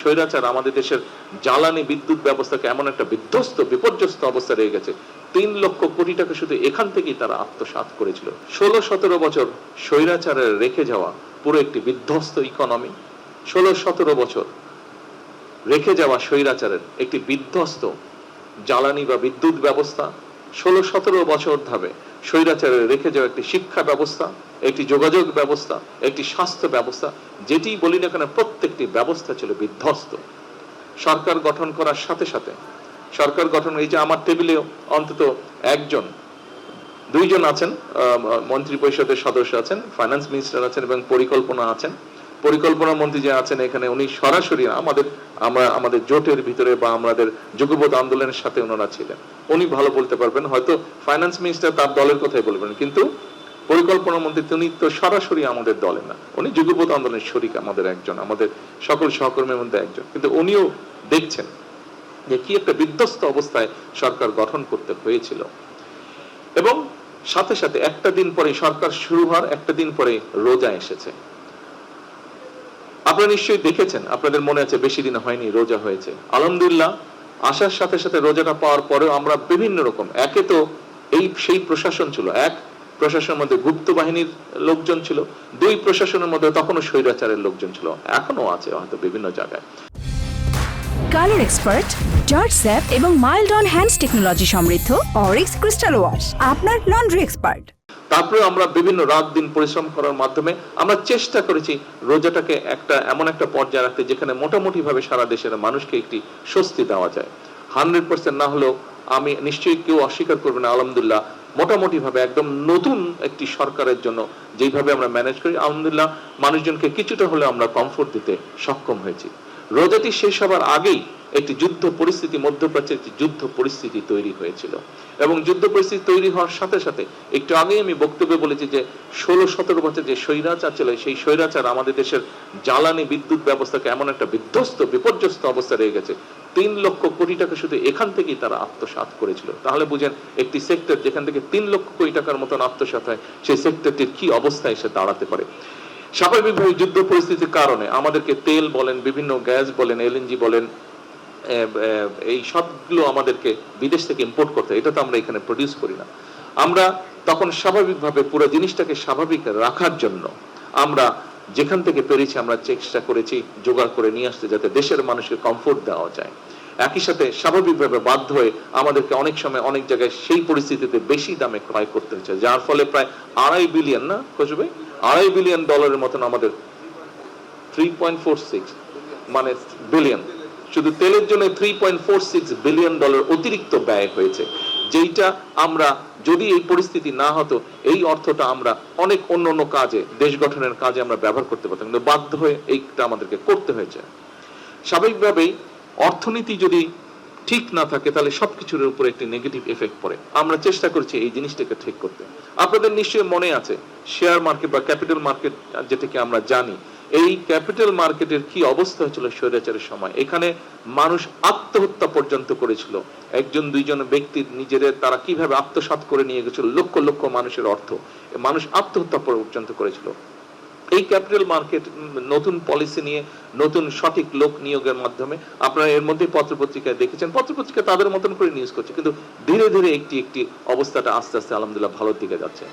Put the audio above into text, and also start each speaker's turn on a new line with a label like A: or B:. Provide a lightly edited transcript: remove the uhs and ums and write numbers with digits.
A: স্বৈরাচার আমাদের দেশের জ্বালানি বিদ্যুৎ ব্যবস্থাকে এমন একটা বিধ্বস্ত বিপর্যস্ত অবস্থা রয়ে গেছে। ৩ লক্ষ কোটি টাকা শুধু এখান থেকেই তারা আত্মসাৎ করেছিল। ১৬-১৭ বছর স্বৈরাচারের রেখে যাওয়া পুরো একটি বিধ্বস্ত ইকোনমি, ১৬-১৭ বছর রেখে যাওয়া স্বৈরাচারের একটি বিধ্বস্ত জ্বালানি বা বিদ্যুৎ ব্যবস্থা, ১৬-১৭ বছর ধরে স্বৈরাচারের রেখে যাওয়া একটি শিক্ষা ব্যবস্থা, একটি যোগাযোগ ব্যবস্থা, একটি স্বাস্থ্য ব্যবস্থা, যেটি বলি না কেন প্রত্যেকটি ব্যবস্থা ছিল বিধ্বস্ত। সরকার গঠন করার সাথে সাথে সরকার গঠন, এই যে আমার টেবিলেও অন্তত একজন দুইজন আছেন, মন্ত্রী পরিষদের সদস্য আছেন, ফাইন্যান্স মিনিস্টার আছেন এবং পরিকল্পনা আছেন। পরিকল্পনা মন্ত্রী যে আছেন এখানে, উনি সরাসরি আমাদের জোটের ভিতরে বা আমাদের যুগপৎ আন্দোলনের সাথে ওনারা ছিলেন। উনি ভালো বলতে পারবেন, হয়তো ফাইন্যান্স মিনিস্টার তার দলের কথাই বলবেন, কিন্তু পরিকল্পনা মন্ত্রী তিনি তো সরাসরি আমাদের দলে না, উনি যুগপৎ আন্দোলনের শরিক, আমাদের একজন, আমাদের সকল সহকর্মীর মধ্যে একজন, কিন্তু উনিও দেখছেন যে কি একটা বিধ্বস্ত অবস্থায় সরকার গঠন করতে হয়েছিল। এবং সাথে সাথে একটা দিন পরে সরকার শুরু হওয়ার একটা দিন পরে রোজা এসেছে। আপনারা নিশ্চয়ই দেখেছেন, আপনাদের মনে আছে বেশি দিন হয়নি রোজা হয়েছে। আলহামদুলিল্লাহ, আসার সাথে সাথে রোজাটা পাওয়ার পরেও আমরা বিভিন্ন রকম, একে তো সেই প্রশাসন ছিল, এক প্রশাসনের মধ্যে গুপ্ত বাহিনীর লোকজন ছিল, দুই প্রশাসনের মধ্যে তখনও স্বৈরাচারের লোকজন ছিল, এখনো আছে হয়তো বিভিন্ন জায়গায়।
B: কালার এক্সপার্ট, জর্জ স্যাপ এবং মাইল্ড অন হ্যান্ডস টেকনোলজি সমৃদ্ধ অরিক্স ক্রিস্টাল ওয়াশ আপনার লন্ড্রি এক্সপার্ট।
A: তারপরে আমরা বিভিন্ন রাত দিন পরিশ্রম করার মাধ্যমে আমরা চেষ্টা করেছি রোজাটাকে এমন একটা পর্যায়ে রাখতে যেখানে মোটামুটি ভাবে সারা দেশের মানুষকে একটি স্বস্তি দেওয়া যায়। 100% না হলেও আমি নিশ্চয়ই কেউ অস্বীকার করবে না, আলহামদুলিল্লাহ মোটামুটি ভাবে একদম নতুন একটি সরকারের জন্য যেভাবে আমরা ম্যানেজ করি, আলহামদুলিল্লাহ মানুষজনকে কিছুটা হলেও আমরা কমফোর্ট দিতে সক্ষম হয়েছি। রোজাটি শেষ হবার আগেই একটি যুদ্ধ পরিস্থিতি, মধ্যপ্রাচ্যে একটি যুদ্ধ পরিস্থিতি তৈরি হয়েছিল এবং যুদ্ধ পরিস্থিতি তৈরি হওয়ার সাথে সাথে একটু আগেই আমি বক্তব্যে বলেছি যে ১৬-১৭ বছর যে স্বৈরাচার ছিল, সেই স্বৈরাচার আমাদের দেশের জ্বালানি বিদ্যুৎ ব্যবস্থাকে এমন একটা বিধ্বস্ত বিপর্যস্ত অবস্থা রয়ে গেছে। ৩ লক্ষ কোটি টাকা শুধু এখান থেকেই তারা আত্মসাৎ করেছিল। তাহলে বুঝেন একটি সেক্টর যেখান থেকে ৩ লক্ষ কোটি টাকার মতন আত্মসাৎ হয়, সেই সেক্টরটির কি অবস্থায় এসে দাঁড়াতে পারে। স্বাভাবিকভাবে যুদ্ধ পরিস্থিতির কারণে আমাদেরকে তেল বলেন, বিভিন্ন গ্যাস বলেন, এলএনজি বলেন, এই সবগুলো আমাদেরকে বিদেশ থেকে ইম্পোর্ট করতে হয়, এটা তো আমরা এখানে প্রডিউস করি না। আমরা তখন স্বাভাবিকভাবে পুরো জিনিসটাকে স্বাভাবিক রাখার জন্য আমরা যেখান থেকে পেরেছি আমরা চেষ্টা করেছি জোগাড় করে নিয়ে আসতে, যাতে দেশের মানুষকে কমফোর্ট দেওয়া যায়। একই সাথে স্বাভাবিকভাবে বাধ্য হয়ে আমাদেরকে অনেক সময় অনেক জায়গায় সেই পরিস্থিতিতে বেশি দামে ক্রয় করতে হচ্ছে, যার ফলে প্রায় ২.৫ বিলিয়ন না কচবে $2.5 বিলিয়ন আমাদের 3.46 মানে বিলিয়ন, শুধু তেলের জন্য $3.46 বিলিয়ন অতিরিক্ত ব্যয় হয়েছে, যেটা আমরা যদি এই পরিস্থিতি না হতো এই অর্থটা আমরা অনেক অন্য কাজে, দেশ গঠনের কাজে আমরা ব্যবহার করতে পারতাম, কিন্তু বাধ্য হয়ে এইটা আমাদেরকে করতে হয়েছে। স্বাভাবিকভাবেই অর্থনীতি যদি ঠিক না থাকে তাহলে সবকিছুর উপর একটি নেগেটিভ এফেক্ট পড়ে। আমরা চেষ্টা করছি এই জিনিসটাকে ঠিক করতে। আপনাদের নিশ্চয়ই মনে আছে শেয়ার মার্কেট বা ক্যাপিটাল মার্কেট যেটাকে আমরা জানি, এই ক্যাপিটাল মার্কেটের কি অবস্থা হয়েছিল স্বৈরাচারের সময়। এখানে মানুষ আত্মহত্যা পর্যন্ত করেছিল, একজন দুইজন ব্যক্তির নিজেদের তারা কিভাবে আত্মসাৎ করে নিয়ে গেছিল লক্ষ লক্ষ মানুষের অর্থ, মানুষ আত্মহত্যা পর্যন্ত করেছিল। এই ক্যাপিটাল মার্কেট নতুন পলিসি নিয়ে নতুন সঠিক লোক নিয়োগের মাধ্যমে আপনারা এর মধ্যে পত্রপত্রিকায় দেখেছেন, পত্রপত্রিকা তাদের মতন করে নিউজ করছে, কিন্তু ধীরে ধীরে একটি অবস্থাটা আস্তে আস্তে আলহামদুলিল্লাহ ভালোর দিকে যাচ্ছে।